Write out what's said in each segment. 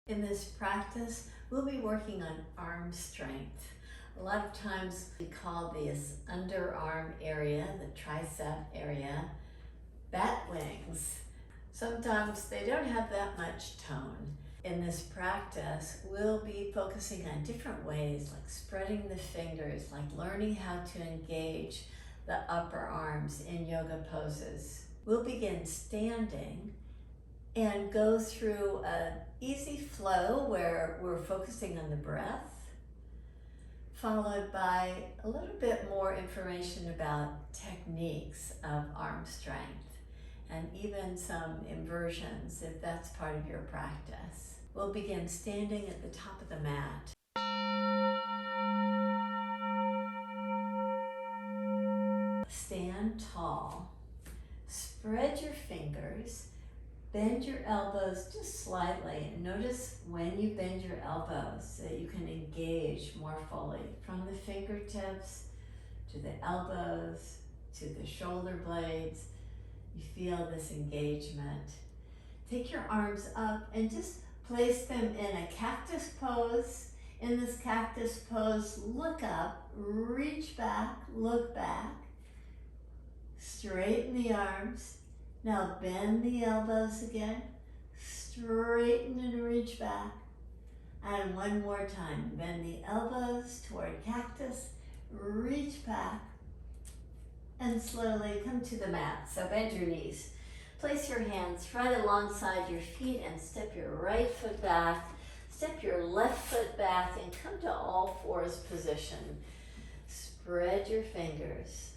In this practice, we'll be working on arm strength. A lot of times we call this underarm area, the tricep area, bat wings. Sometimes they don't have that much tone. In this practice, we'll be focusing on different ways, like spreading the fingers, like learning how to engage the upper arms in yoga poses. We'll begin standing and go through an easy flow where we're focusing on the breath, followed by a little bit more information about techniques of arm strength and even some inversions if that's part of your practice. We'll begin standing at the top of the mat. Stand tall, spread your fingers, bend your elbows just slightly, and notice when you bend your elbows so that you can engage more fully from the fingertips to the elbows to the shoulder blades. You feel this engagement. Take your arms up and just place them in a cactus pose. In this cactus pose, look up, reach back, look back, straighten the arms. Now bend the elbows again, straighten and reach back. And one more time, bend the elbows toward cactus, reach back, and slowly come to the mat. So bend your knees. Place your hands right alongside your feet and step your right foot back, step your left foot back, and come to all fours position. Spread your fingers,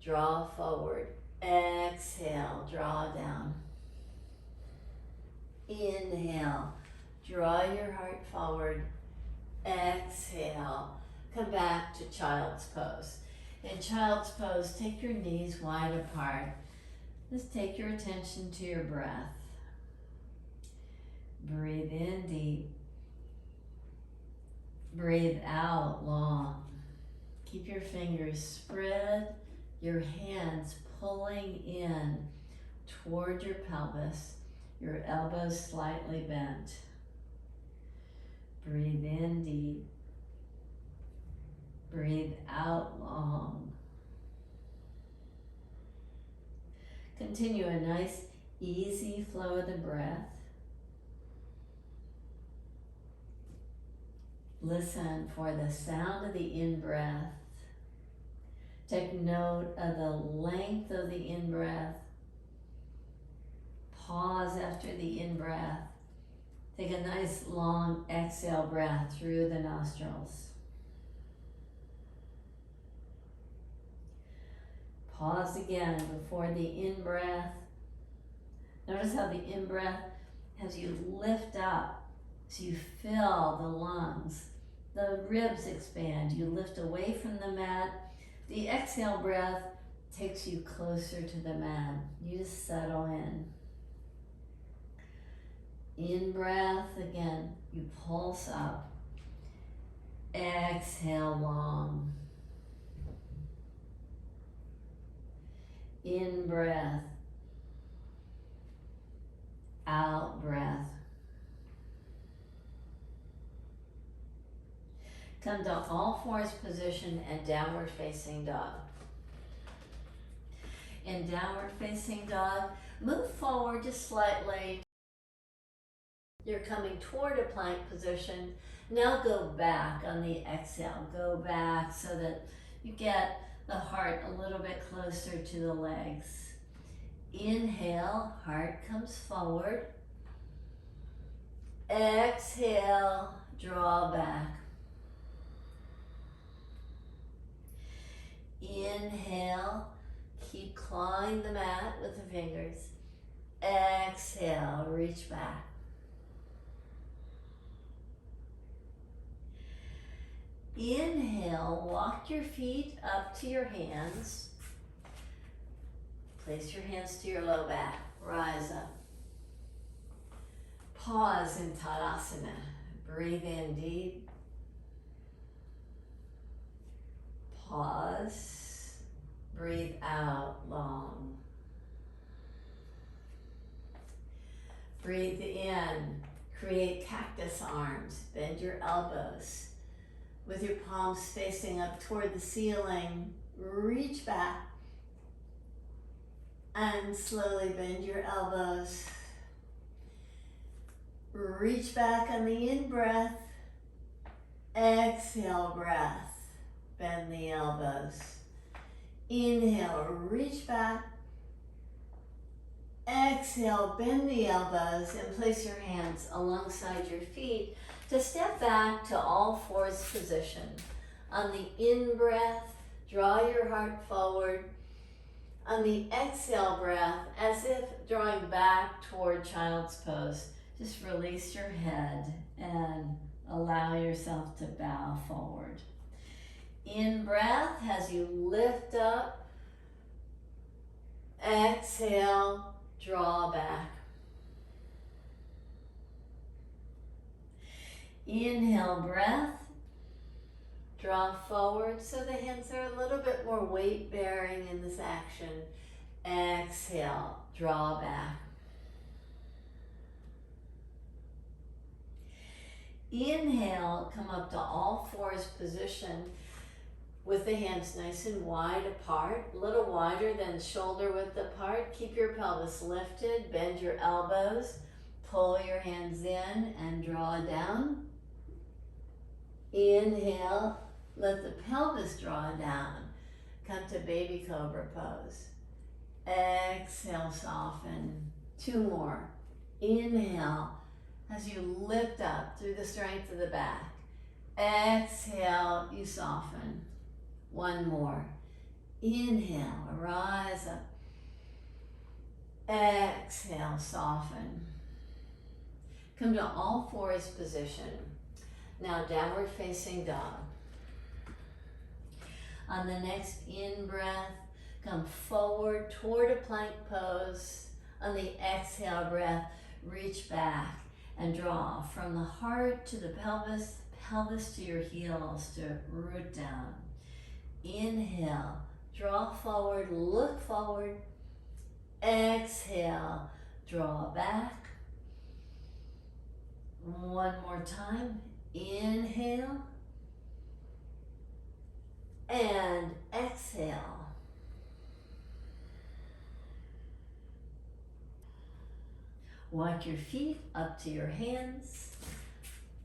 draw forward. Exhale, draw down. Inhale, draw your heart forward. Exhale, come back to child's pose. In child's pose, take your knees wide apart. Just take your attention to your breath. Breathe in deep. Breathe out long. Keep your fingers spread, your hands pulling in toward your pelvis, your elbows slightly bent. Breathe in deep. Breathe out long. Continue a nice, easy flow of the breath. Listen for the sound of the in-breath. Take note of the length of the in-breath. Pause after the in-breath. Take a nice long exhale breath through the nostrils. Pause again before the in-breath. Notice how the in-breath has you lift up so you fill the lungs. The ribs expand. You lift away from the mat. The exhale breath takes you closer to the mat. You just settle in. In breath, again, you pulse up. Exhale long. In breath. Out breath. Come to all fours position and downward facing dog. In downward facing dog, move forward just slightly. You're coming toward a plank position. Now go back on the exhale. Go back so that you get the heart a little bit closer to the legs. Inhale, heart comes forward. Exhale, draw back. Inhale, keep clawing the mat with the fingers. Exhale, reach back. Inhale, walk your feet up to your hands. Place your hands to your low back. Rise up. Pause in Tadasana. Breathe in deep. Pause. Breathe out long. Breathe in. Create cactus arms. Bend your elbows. With your palms facing up toward the ceiling, reach back and slowly bend your elbows. Reach back on the in-breath. Exhale, breath. Bend the elbows. Inhale, reach back. Exhale, bend the elbows and place your hands alongside your feet to step back to all fours position. On the in-breath, draw your heart forward. On the exhale breath, as if drawing back toward child's pose, just release your head and allow yourself to bow forward. In breath, as you lift up, exhale, draw back. Inhale, breath. Draw forward so the hands are a little bit more weight bearing in this action. Exhale, draw back. Inhale, come up to all fours position with the hands nice and wide apart, a little wider than shoulder width apart. Keep your pelvis lifted, bend your elbows, pull your hands in and draw down. Inhale, let the pelvis draw down. Come to baby cobra pose. Exhale, soften. 2 more. Inhale, as you lift up through the strength of the back. Exhale, you soften. 1 more. Inhale, rise up. Exhale, soften. Come to all fours position. Now downward facing dog. On the next in-breath, come forward toward a plank pose. On the exhale breath, reach back and draw from the heart to the pelvis, pelvis to your heels to root down. Inhale, draw forward, look forward. Exhale, draw back. 1 more time. Inhale and exhale. Walk your feet up to your hands.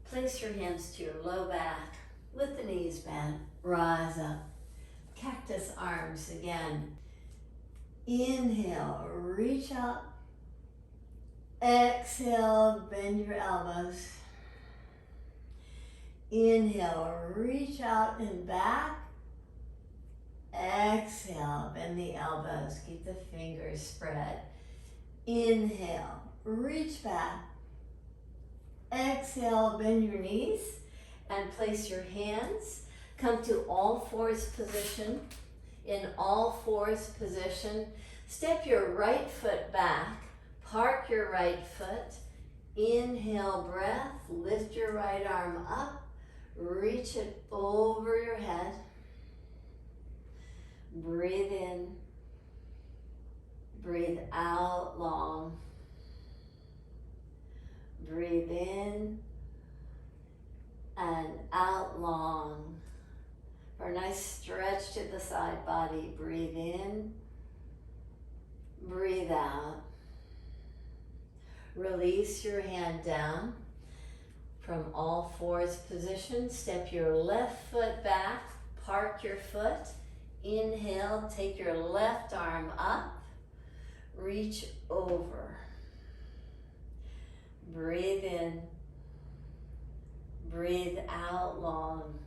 Place your hands to your low back with the knees bent. Rise up. Cactus arms again. Inhale, reach up. Exhale, bend your elbows. Inhale, reach out and back. Exhale, bend the elbows. Keep the fingers spread. Inhale, reach back. Exhale, bend your knees and place your hands. Come to all fours position. In all fours position, step your right foot back. Park your right foot. Inhale, breath. Lift your right arm up. Reach it over your head. Breathe in. Breathe out long. Breathe in and out long. For a nice stretch to the side body, breathe in, breathe out. Release your hand down from all fours position. Step your left foot back, park your foot. Inhale, take your left arm up, reach over. Breathe in, breathe out long.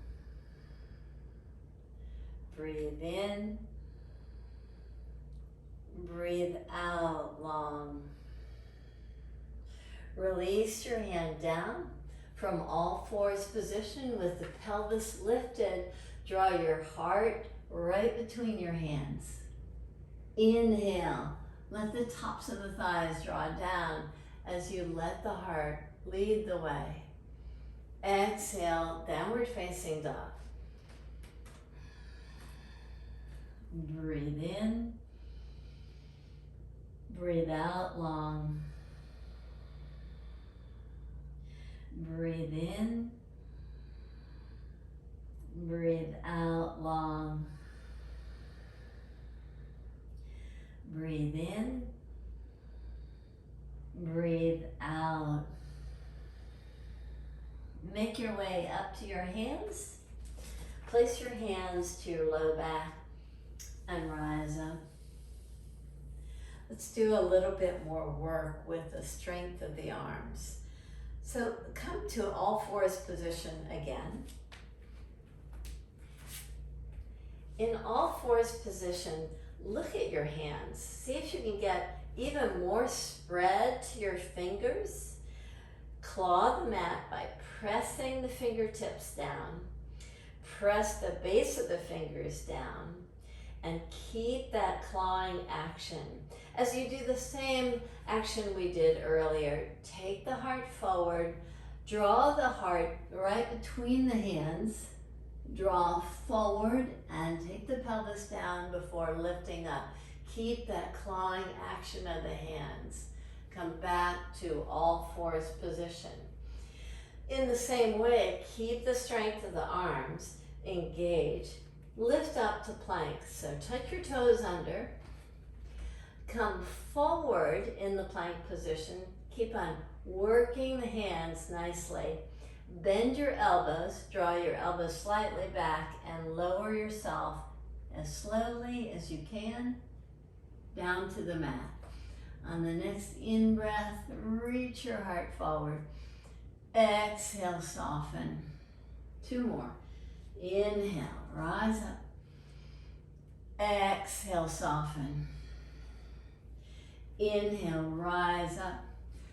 Breathe in, breathe out long. Release your hand down from all fours position with the pelvis lifted. Draw your heart right between your hands. Inhale, let the tops of the thighs draw down as you let the heart lead the way. Exhale, downward facing dog. Breathe in, breathe out long. Breathe in. Breathe out long. Breathe in. Breathe out. Make your way up to your hands. Place your hands to your low back and rise up. Let's do a little bit more work with the strength of the arms. So come to all fours position again. In all fours position, look at your hands. See if you can get even more spread to your fingers. Claw the mat by pressing the fingertips down. Press the base of the fingers down and keep that clawing action. As you do the same action we did earlier, take the heart forward, draw the heart right between the hands, draw forward and take the pelvis down before lifting up. Keep that clawing action of the hands. Come back to all fours position. In the same way, keep the strength of the arms, engage, lift up to plank. So tuck your toes under, come forward in the plank position, keep on working the hands nicely. Bend your elbows, draw your elbows slightly back and lower yourself as slowly as you can down to the mat. On the next in-breath, reach your heart forward. Exhale, soften. 2 more. Inhale, rise up. Exhale, soften. Inhale, rise up.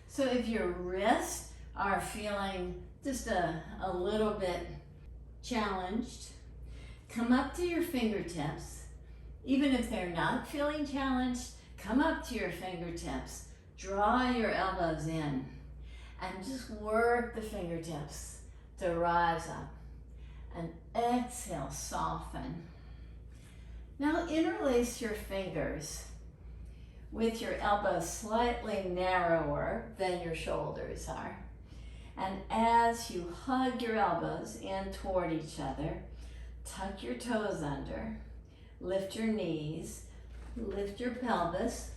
So if your wrists are feeling just a little bit challenged, come up to your fingertips. Even if they're not feeling challenged, come up to your fingertips. Draw your elbows in and just work the fingertips to rise up. And exhale, soften. Now interlace your fingers with your elbows slightly narrower than your shoulders are. And as you hug your elbows in toward each other, tuck your toes under, lift your knees, lift your pelvis,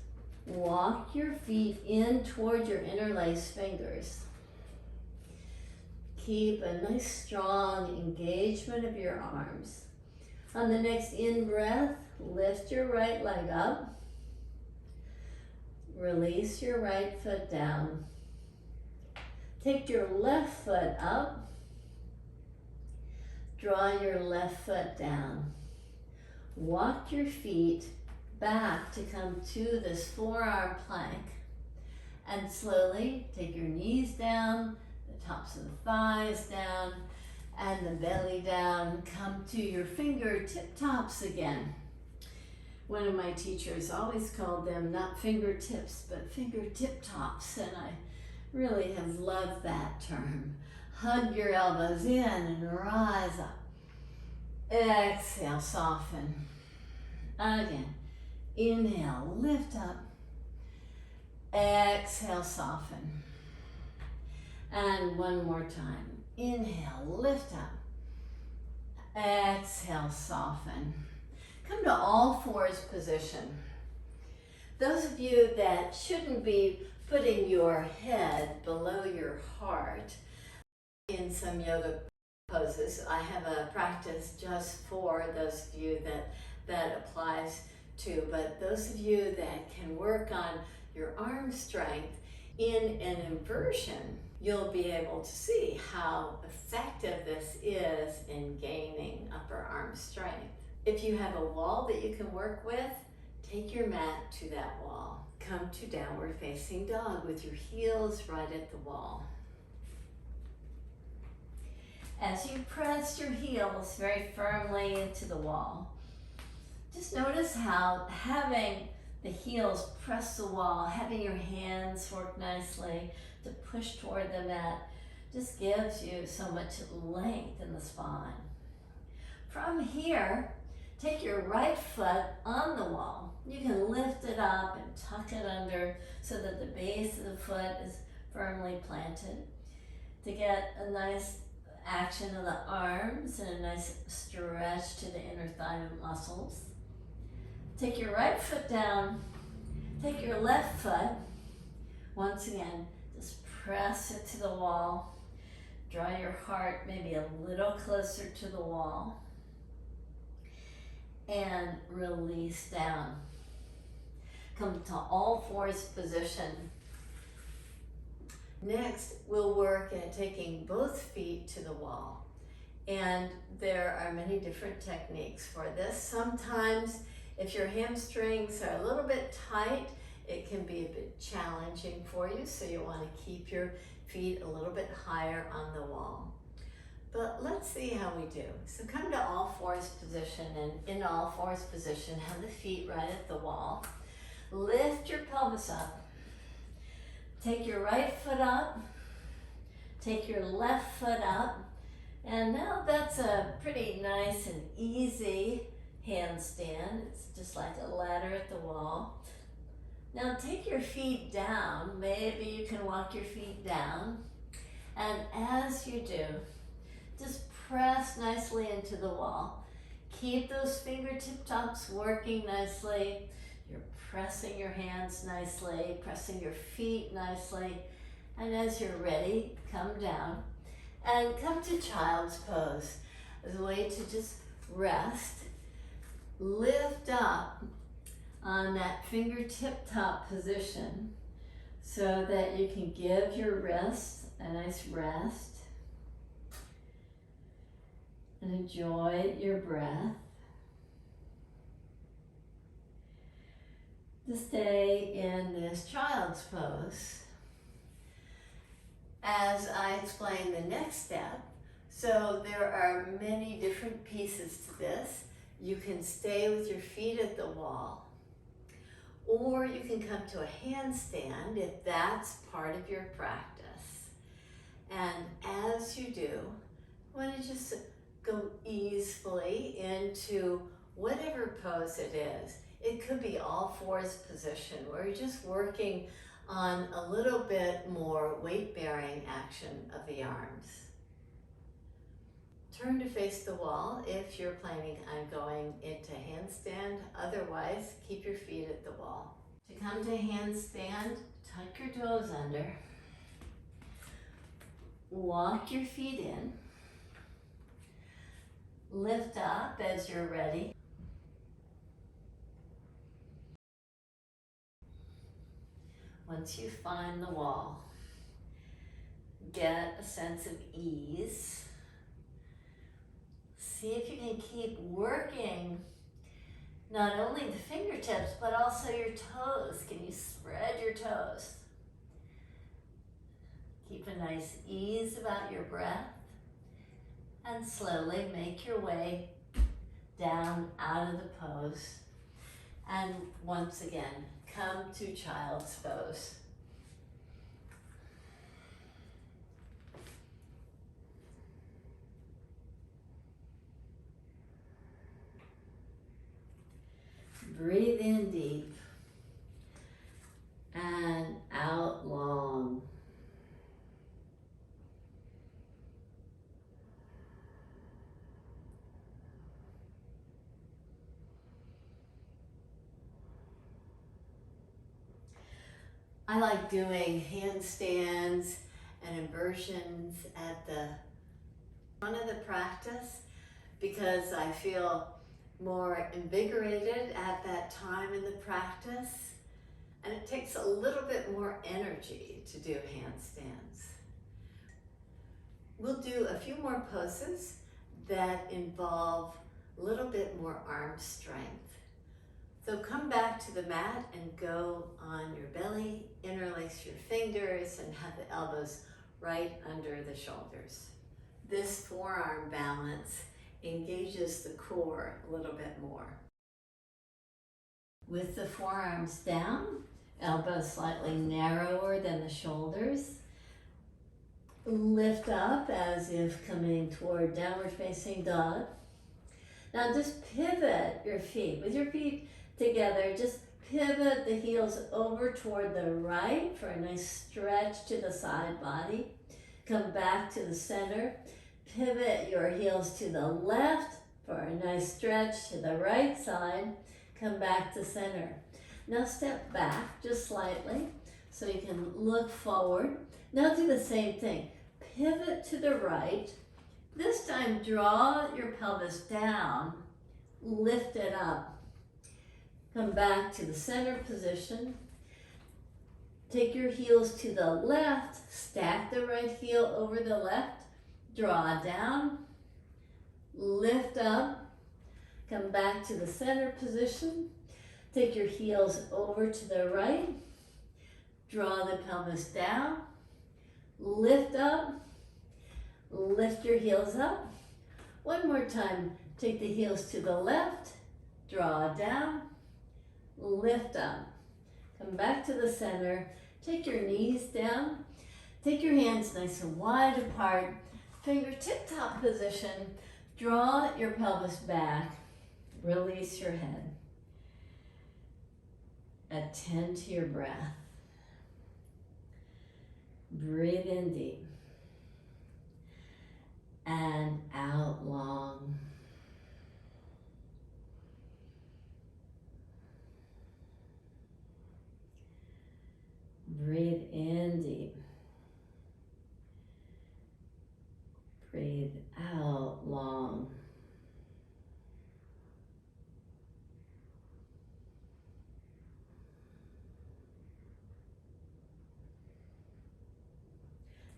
walk your feet in toward your interlaced fingers. Keep a nice strong engagement of your arms. On the next in-breath, lift your right leg up. Release your right foot down. Take your left foot up. Draw your left foot down. Walk your feet back to come to this forearm plank. And slowly take your knees down, the tops of the thighs down, and the belly down. Come to your fingertip tops again. One of my teachers always called them not fingertips, but fingertip tops, and I really have loved that term. Hug your elbows in and rise up. Exhale, soften. Again, inhale, lift up. Exhale, soften. And one more time. Inhale, lift up. Exhale, soften. Come to all fours position. Those of you that shouldn't be putting your head below your heart in some yoga poses, I have a practice just for those of you that applies to, but those of you that can work on your arm strength in an inversion, you'll be able to see how effective this is in gaining upper arm strength. If you have a wall that you can work with, take your mat to that wall. Come to downward facing dog with your heels right at the wall. As you press your heels very firmly into the wall, just notice how having the heels press the wall, having your hands work nicely to push toward the mat, just gives you so much length in the spine. From here, take your right foot on the wall. You can lift it up and tuck it under so that the base of the foot is firmly planted. to get a nice action of the arms and a nice stretch to the inner thigh muscles. Take your right foot down, take your left foot. Once again, just press it to the wall. Draw your heart maybe a little closer to the wall. And release down. Come to all fours position. Next, we'll work at taking both feet to the wall. And there are many different techniques for this. Sometimes, if your hamstrings are a little bit tight, it can be a bit challenging for you, so you want to keep your feet a little bit higher on the wall. But let's see how we do. So come to all fours position, and in all fours position, have the feet right at the wall. Lift your pelvis up. Take your right foot up. Take your left foot up. And now that's a pretty nice and easy handstand. It's just like a ladder at the wall. Now take your feet down. Maybe you can walk your feet down. And as you do, just press nicely into the wall. Keep those fingertip tops working nicely. You're pressing your hands nicely, pressing your feet nicely. And as you're ready, come down and come to child's pose as a way to just rest. Lift up on that fingertip top position so that you can give your wrists a nice rest. And enjoy your breath. To stay in this child's pose. As I explain the next step, so there are many different pieces to this. You can stay with your feet at the wall, or you can come to a handstand if that's part of your practice. And as you do, I want to just go easily into whatever pose it is. It could be all fours position where you're just working on a little bit more weight-bearing action of the arms. Turn to face the wall if you're planning on going into handstand. Otherwise, keep your feet at the wall. To come to handstand, tuck your toes under. Walk your feet in. Lift up as you're ready. Once you find the wall, get a sense of ease. See if you can keep working not only the fingertips, but also your toes. Can you spread your toes? Keep a nice ease about your breath. And slowly make your way down out of the pose. And once again, come to child's pose. Breathe in deep and out long. I like doing handstands and inversions at the front of the practice because I feel more invigorated at that time in the practice, and it takes a little bit more energy to do handstands. We'll do a few more poses that involve a little bit more arm strength. So come back to the mat and go on your belly, interlace your fingers, and have the elbows right under the shoulders. This forearm balance engages the core a little bit more. With the forearms down, elbows slightly narrower than the shoulders. Lift up as if coming toward downward facing dog. Now just pivot your feet. With your feet together, just pivot the heels over toward the right for a nice stretch to the side body. Come back to the center. Pivot your heels to the left for a nice stretch to the right side. Come back to center. Now step back just slightly so you can look forward. Now do the same thing. Pivot to the right. This time draw your pelvis down. Lift it up. Come back to the center position. Take your heels to the left. Stack the right heel over the left. Draw down. Lift up. Come back to the center position. Take your heels over to the right. Draw the pelvis down. Lift up. Lift your heels up. One more time. Take the heels to the left. Draw down. Lift up. Come back to the center. Take your knees down. Take your hands nice and wide apart. Fingertip top position. Draw your pelvis back. Release your head. Attend to your breath. Breathe in deep. And out long. Breathe in deep. Breathe out long.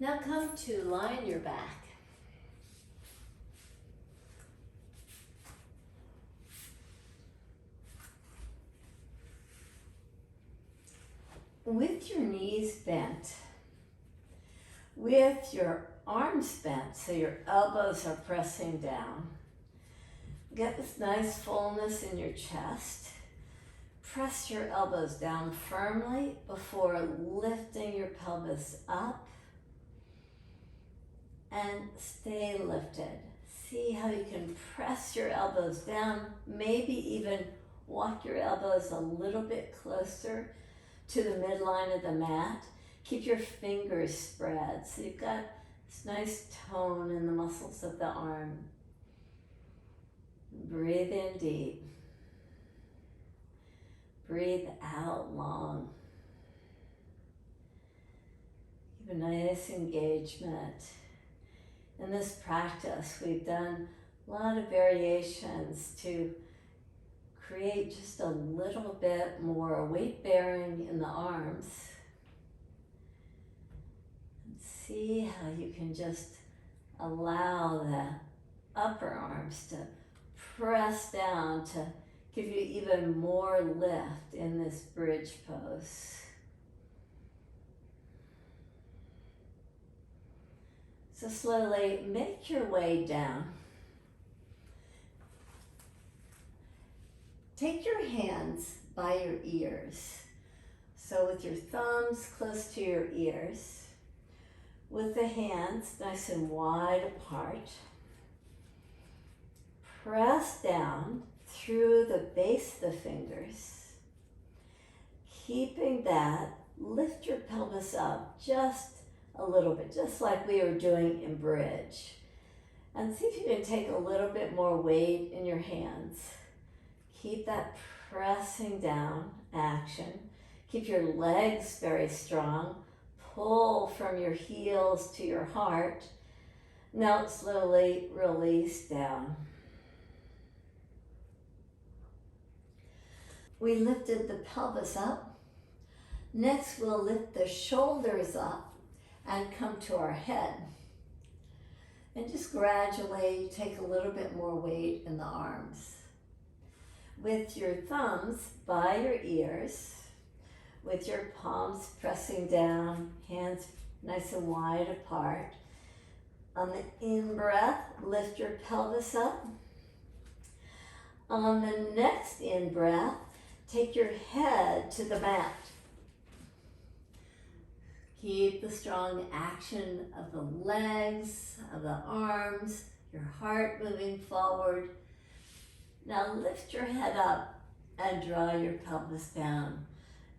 Now come to lie on your back. With your knees bent, with your arms bent so your elbows are pressing down, get this nice fullness in your chest. Press your elbows down firmly before lifting your pelvis up and stay lifted. See how you can press your elbows down, maybe even walk your elbows a little bit closer to the midline of the mat. Keep your fingers spread so you've got this nice tone in the muscles of the arm. Breathe in deep. Breathe out long. Keep a nice engagement. In this practice, we've done a lot of variations to create just a little bit more weight bearing in the arms. And see how you can just allow the upper arms to press down to give you even more lift in this bridge pose. So slowly make your way down. Take your hands by your ears. So with your thumbs close to your ears, with the hands nice and wide apart, press down through the base of the fingers. Keeping that, lift your pelvis up just a little bit, just like we were doing in bridge. And see if you can take a little bit more weight in your hands. Keep that pressing down action. Keep your legs very strong. Pull from your heels to your heart. Now slowly release down. We lifted the pelvis up. Next we'll lift the shoulders up and come to our head. And just gradually take a little bit more weight in the arms. With your thumbs by your ears, with your palms pressing down, hands nice and wide apart. On the in-breath, lift your pelvis up. On the next in-breath, take your head to the mat. Keep the strong action of the legs, of the arms, your heart moving forward. Now lift your head up and draw your pelvis down.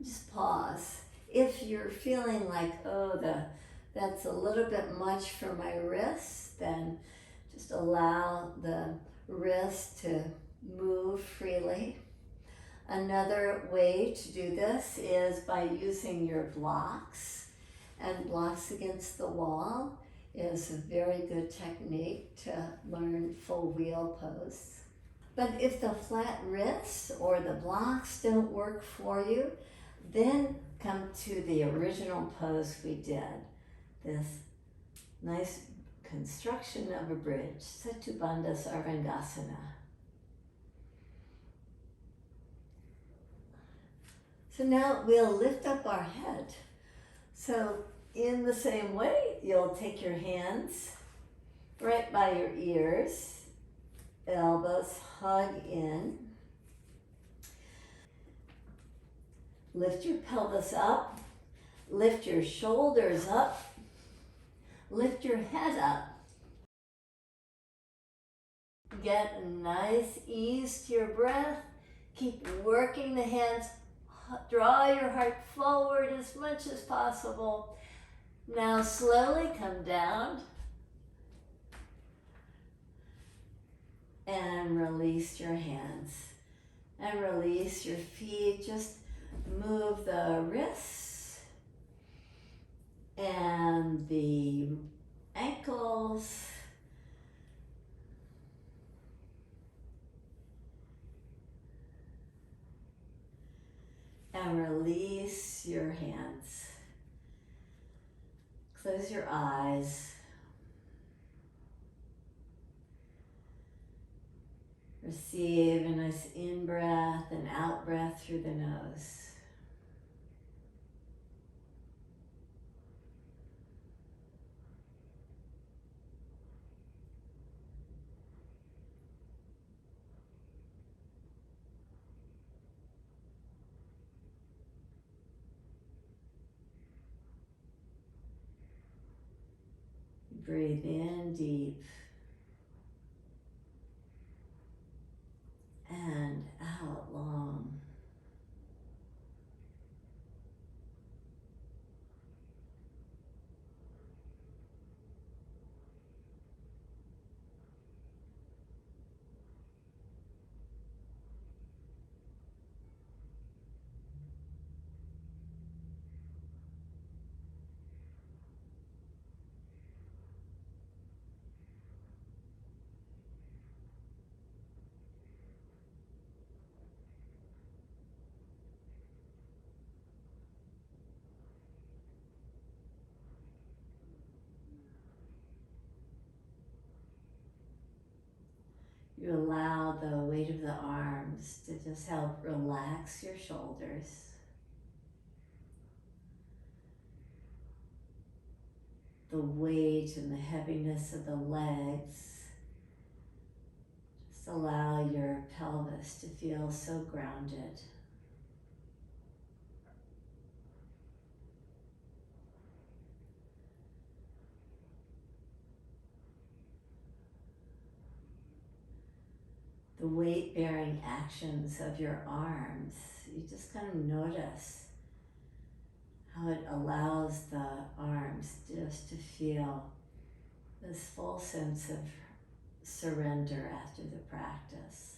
Just pause. If you're feeling like, oh, the that's a little bit much for my wrist, then just allow the wrist to move freely. Another way to do this is by using your blocks, and blocks against the wall is a very good technique to learn full wheel pose. But if the flat wrists or the blocks don't work for you, then come to the original pose we did. This nice construction of a bridge, Setubandha Sarvangasana. So now we'll lift up our head. So in the same way, you'll take your hands right by your ears, elbows hug in. Lift your pelvis up, lift your shoulders up, lift your head up. Get a nice ease to your breath. Keep working the hands. Draw your heart forward as much as possible. Now slowly come down and release your hands and release your feet. Just move the wrists and the ankles. And release your hands. Close your eyes. Receive a nice in-breath and out-breath through the nose. Breathe in deep and out long. You allow the weight of the arms to just help relax your shoulders. The weight and the heaviness of the legs. Just allow your pelvis to feel so grounded. The weight-bearing actions of your arms, you just kind of notice how it allows the arms just to feel this full sense of surrender after the practice.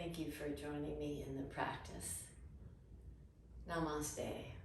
Thank you for joining me in the practice. Namaste.